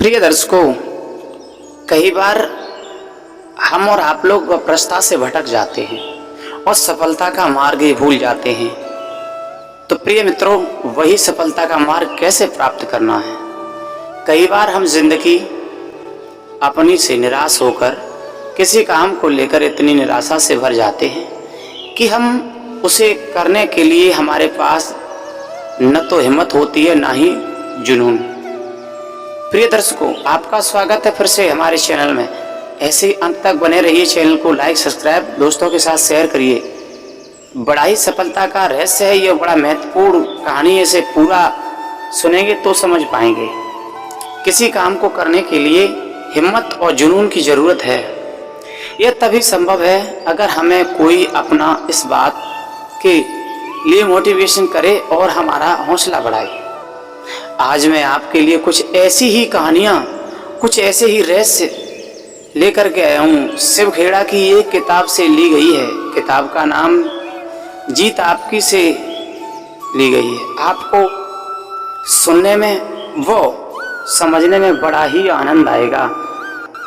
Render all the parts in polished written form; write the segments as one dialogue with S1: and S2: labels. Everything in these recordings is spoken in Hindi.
S1: प्रिय दर्शकों, कई बार हम और आप लोग प्रस्ताव से भटक जाते हैं और सफलता का मार्ग ही भूल जाते हैं। तो प्रिय मित्रों, वही सफलता का मार्ग कैसे प्राप्त करना है। कई बार हम जिंदगी अपनी से निराश होकर किसी काम को लेकर इतनी निराशा से भर जाते हैं कि हम उसे करने के लिए हमारे पास न तो हिम्मत होती है, ना ही जुनून। प्रिय दर्शकों, आपका स्वागत है फिर से हमारे चैनल में। ऐसे ही अंत तक बने रहिए। चैनल को लाइक, सब्सक्राइब, दोस्तों के साथ शेयर करिए। बड़ा ही सफलता का रहस्य है, ये बड़ा महत्वपूर्ण कहानी है। इसे पूरा सुनेंगे तो समझ पाएंगे। किसी काम को करने के लिए हिम्मत और जुनून की जरूरत है। यह तभी संभव है अगर हमें कोई अपना इस बात के लिए मोटिवेशन करे और हमारा हौसला बढ़ाए। आज मैं आपके लिए कुछ ऐसी ही कहानियां, कुछ ऐसे ही रहस्य लेकर के आया हूँ। शिव खेड़ा की एक किताब से ली गई है। किताब का नाम जीत आपकी से ली गई है। आपको सुनने में वो समझने में बड़ा ही आनंद आएगा।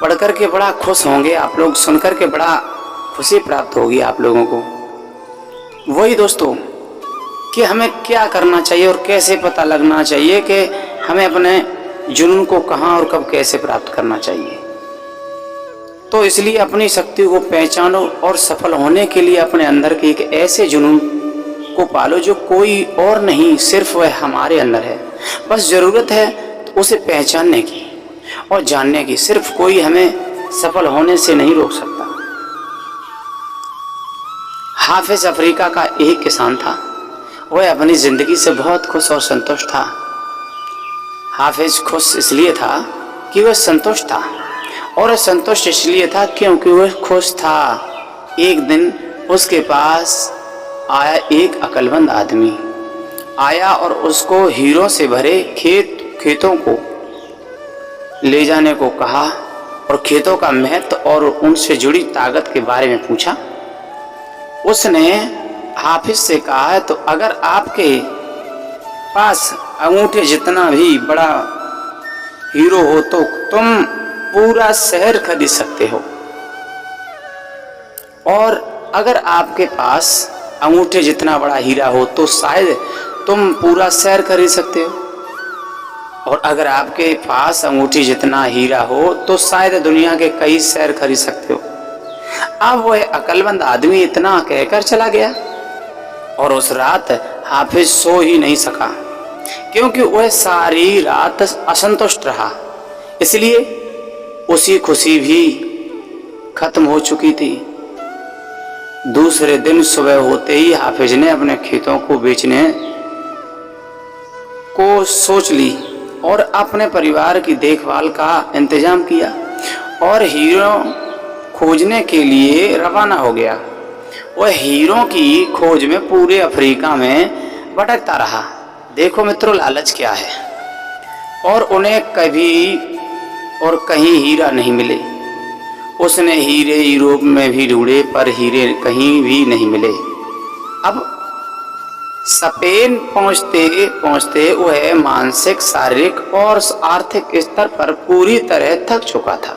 S1: पढ़ करके बड़ा खुश होंगे आप लोग, सुन करके बड़ा खुशी प्राप्त होगी आप लोगों को। वही दोस्तों कि हमें क्या करना चाहिए और कैसे पता लगना चाहिए कि हमें अपने जुनून को कहाँ और कब कैसे प्राप्त करना चाहिए। तो इसलिए अपनी शक्ति को पहचानो और सफल होने के लिए अपने अंदर के एक ऐसे जुनून को पालो जो कोई और नहीं, सिर्फ वह हमारे अंदर है। बस जरूरत है तो उसे पहचानने की और जानने की। सिर्फ कोई हमें सफल होने से नहीं रोक सकता। हाफिज अफ्रीका का एक किसान था। वह अपनी जिंदगी से बहुत खुश और संतुष्ट था। हाफिज खुश इसलिए था कि वह संतुष्ट था, और संतुष्ट इसलिए था क्योंकि वह खुश था। एक दिन उसके पास आया एक अक्लमंद आदमी आया और उसको हीरों से भरे खेतों को ले जाने को कहा और खेतों का महत्व और उनसे जुड़ी ताकत के बारे में पूछा। उसने हाफिज से कहा है, तो अगर आपके पास अंगूठे जितना भी बड़ा हीरो हो तो तुम पूरा शहर खरीद सकते हो, और अगर आपके पास अंगूठे जितना बड़ा हीरा हो तो शायद तुम पूरा शहर खरीद सकते हो, और अगर आपके पास अंगूठी जितना हीरा हो तो शायद दुनिया के कई शहर खरीद सकते हो। अब वह अक्लमंद आदमी इतना कहकर चला गया और उस रात हाफिज सो ही नहीं सका, क्योंकि वह सारी रात असंतुष्ट रहा। इसलिए उसकी खुशी भी खत्म हो चुकी थी। दूसरे दिन सुबह होते ही हाफिज ने अपने खेतों को बेचने को सोच ली और अपने परिवार की देखभाल का इंतजाम किया और हीरो खोजने के लिए रवाना हो गया। वह हीरों की खोज में पूरे अफ्रीका में भटकता रहा। देखो मित्रों, लालच क्या है। और उन्हें कभी और कहीं हीरा नहीं मिले। उसने हीरे यूरोप में भी ढूंढे पर हीरे कहीं भी नहीं मिले। अब स्पेन पहुंचते पहुंचते वह मानसिक, शारीरिक और आर्थिक स्तर पर पूरी तरह थक चुका था।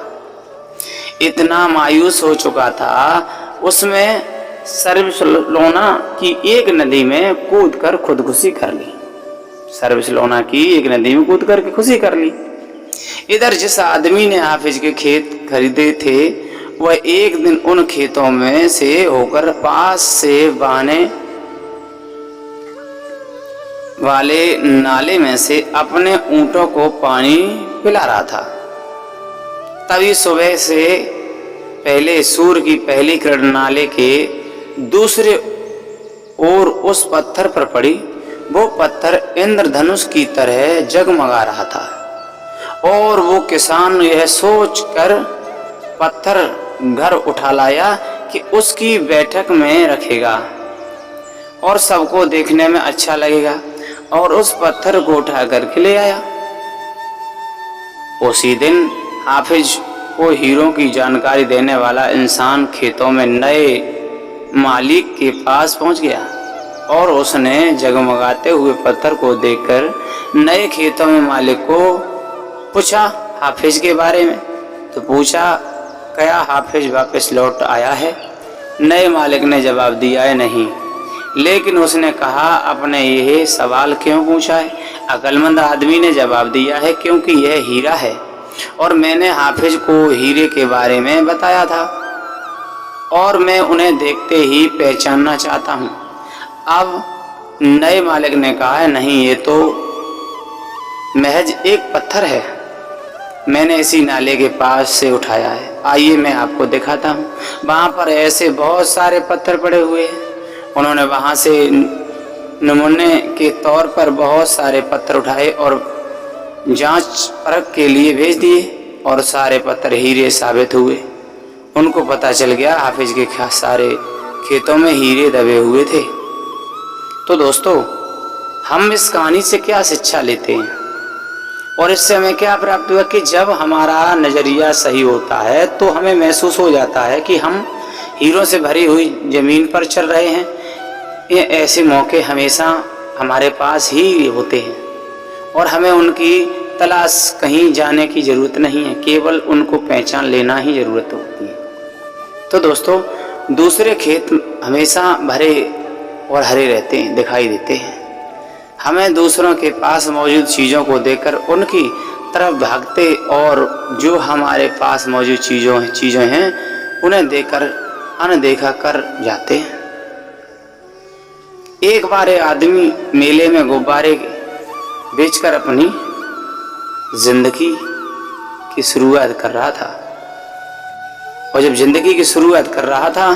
S1: इतना मायूस हो चुका था, उसमें सर्विसलोना की एक नदी में कूदकर खुदकुशी कर ली। सर्विसलोना की एक नदी में कूद करके खुशी कर ली। इधर जिस आदमी ने हाफिज के खेत खरीदे थे, वह एक दिन उन खेतों में से होकर पास से बहने वाले नाले में से अपने ऊंटों को पानी पिला रहा था। तभी सुबह से पहले सूर्य की पहली किरण नाले के दूसरे ओर उस पत्थर पर पड़ी। वो पत्थर इंद्रधनुष की तरह जगमगा रहा था, और वो किसान यह सोचकर पत्थर घर उठा लाया कि उसकी बैठक में रखेगा और सबको देखने में अच्छा लगेगा, और उस पत्थर को उठा करके ले आया। उसी दिन हाफिज को हीरो की जानकारी देने वाला इंसान खेतों में नए मालिक के पास पहुंच गया और उसने जगमगाते हुए पत्थर को देखकर नए खेतों में मालिक को पूछा, हाफिज के बारे में, तो पूछा क्या हाफिज वापस लौट आया है? नए मालिक ने जवाब दिया है नहीं। लेकिन उसने कहा आपने यह सवाल क्यों पूछा है? अक्लमंद आदमी ने जवाब दिया है क्योंकि यह हीरा है और मैंने हाफिज को हीरे के बारे में बताया था और मैं उन्हें देखते ही पहचानना चाहता हूँ। अब नए मालिक ने कहा है नहीं, ये तो महज एक पत्थर है, मैंने इसी नाले के पास से उठाया है। आइए मैं आपको दिखाता हूँ। वहाँ पर ऐसे बहुत सारे पत्थर पड़े हुए हैं। उन्होंने वहाँ से नमूने के तौर पर बहुत सारे पत्थर उठाए और जांच परख के लिए भेज दिए और सारे पत्थर हीरे साबित हुए। उनको पता चल गया हाफिज के सारे खेतों में हीरे दबे हुए थे। तो दोस्तों, हम इस कहानी से क्या शिक्षा लेते हैं और इससे हमें क्या प्राप्त हुआ कि जब हमारा नज़रिया सही होता है तो हमें महसूस हो जाता है कि हम हीरों से भरी हुई ज़मीन पर चल रहे हैं। ये ऐसे मौके हमेशा हमारे पास ही होते हैं और हमें उनकी तलाश कहीं जाने की ज़रूरत नहीं है, केवल उनको पहचान लेना ही ज़रूरत होती है। तो दोस्तों, दूसरे खेत हमेशा भरे और हरे रहते हैं, दिखाई देते हैं। हमें दूसरों के पास मौजूद चीज़ों को देखकर उनकी तरफ भागते और जो हमारे पास मौजूद चीज़ें हैं उन्हें देखकर अनदेखा कर जाते हैं। एक बार एक आदमी मेले में गुब्बारे बेचकर अपनी जिंदगी की शुरुआत कर रहा था और जब जिंदगी की शुरुआत कर रहा था,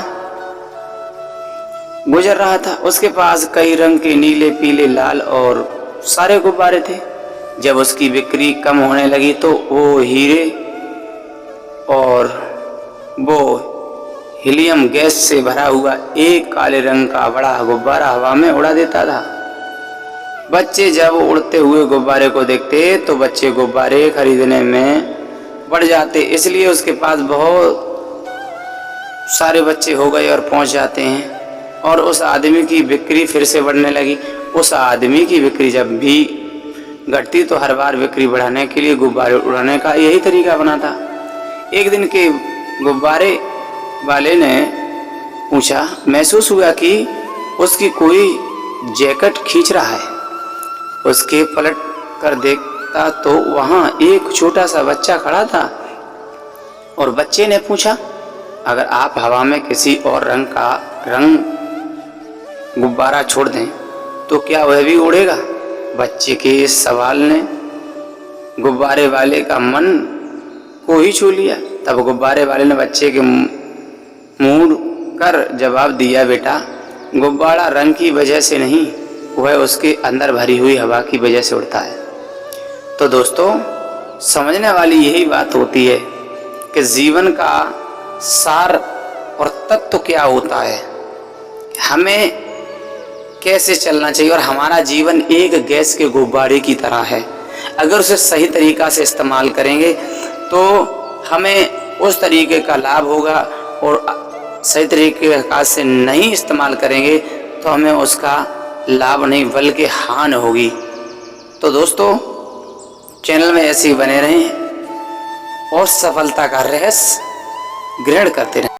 S1: गुजर रहा था, उसके पास कई रंग के नीले, पीले, लाल और सारे गुब्बारे थे। जब उसकी बिक्री कम होने लगी तो वो हीरे और वो हीलियम गैस से भरा हुआ एक काले रंग का बड़ा गुब्बारा हवा में उड़ा देता था। बच्चे जब उड़ते हुए गुब्बारे को देखते तो बच्चे गुब्बारे खरीदने में बढ़ जाते, इसलिए उसके पास बहुत सारे बच्चे हो गए और पहुंच जाते हैं और उस आदमी की बिक्री फिर से बढ़ने लगी। उस आदमी की बिक्री जब भी घटती तो हर बार बिक्री बढ़ाने के लिए गुब्बारे उड़ाने का यही तरीका बना था। एक दिन के गुब्बारे वाले ने पूछा, महसूस हुआ कि उसकी कोई जैकेट खींच रहा है। उसके पलट कर देखता तो वहाँ एक छोटा सा बच्चा खड़ा था और बच्चे ने पूछा, अगर आप हवा में किसी और रंग गुब्बारा छोड़ दें तो क्या वह भी उड़ेगा? बच्चे के इस सवाल ने गुब्बारे वाले का मन को ही छू लिया। तब गुब्बारे वाले ने बच्चे के मुड़ कर जवाब दिया, बेटा, गुब्बारा रंग की वजह से नहीं, वह उसके अंदर भरी हुई हवा की वजह से उड़ता है। तो दोस्तों, समझने वाली यही बात होती है कि जीवन का सार और तत्व क्या होता है, हमें कैसे चलना चाहिए। और हमारा जीवन एक गैस के गुब्बारे की तरह है। अगर उसे सही तरीका से इस्तेमाल करेंगे तो हमें उस तरीके का लाभ होगा और सही तरीके से नहीं इस्तेमाल करेंगे तो हमें उसका लाभ नहीं बल्कि हानि होगी। तो दोस्तों, चैनल में ऐसे ही बने रहें और सफलता का रहस्य ग्रहण करते रहें।